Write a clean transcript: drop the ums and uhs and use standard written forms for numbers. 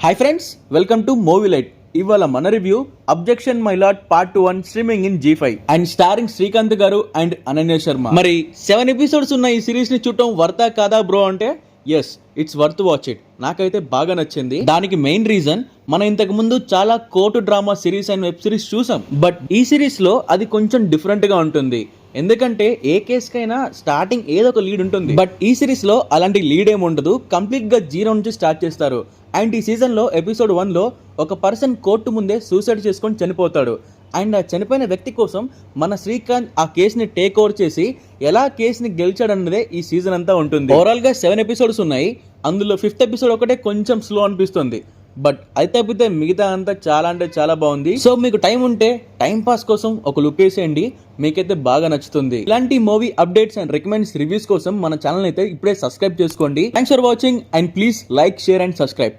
Hi friends, welcome to movie light. ఇవాళ మన review objection my lot part 1 streaming in G5 and starring Srikanth గారు and Ananya Sharma. మరి 7 episodes ఉన్న ఈ సిరీస్ ని చూడటం వర్తా కాదా బ్రో అంటే yes, it's worth watch it. నాకైతే బాగా నచ్చింది. దానికి మెయిన్ రీజన్ మనం ఇంతకు ముందు చాలా court drama series and web series చూసాం, బట్ ఈ సిరీస్ లో అది కొంచెం డిఫరెంట్ గా ఉంటుంది. ఎందుకంటే ఏ కేసుకైనా స్టార్టింగ్ ఏదో ఒక లీడ్ ఉంటుంది, బట్ ఈ సిరీస్ లో అలాంటి లీడ్ ఏమి ఉండదు. కంప్లీట్ గా జీరో నుంచి స్టార్ట్ చేస్తారు. అండ్ ఈ సీజన్ లో ఎపిసోడ్ 1 లో ఒక పర్సన్ కోర్టు ముందే సూసైడ్ చేసుకొని చనిపోతాడు. అండ్ ఆ చనిపోయిన వ్యక్తి కోసం మన శ్రీకాంత్ ఆ కేసుని టేక్ ఓవర్ చేసి ఎలా కేసుని గెలిచాడన్నదే ఈ సీజన్ అంతా ఉంటుంది. ఓవరాల్ గా 7 ఎపిసోడ్స్ ఉన్నాయి. అందులో 5th ఎపిసోడ్ ఒకటే కొంచెం స్లో అనిపిస్తుంది, బట్ అయితే తప్పితే మిగతా అంతా చాలా అంటే చాలా బాగుంది. సో మీకు టైం ఉంటే టైం పాస్ కోసం ఒక లుక్ వేసేయండి, మీకైతే బాగా నచ్చుతుంది. ఇలాంటి movie updates and recommends reviews కోసం మన ఛానల్ అయితే ఇప్పుడే సబ్స్క్రైబ్ చేసుకోండి. Thanks for watching and please like, share and subscribe.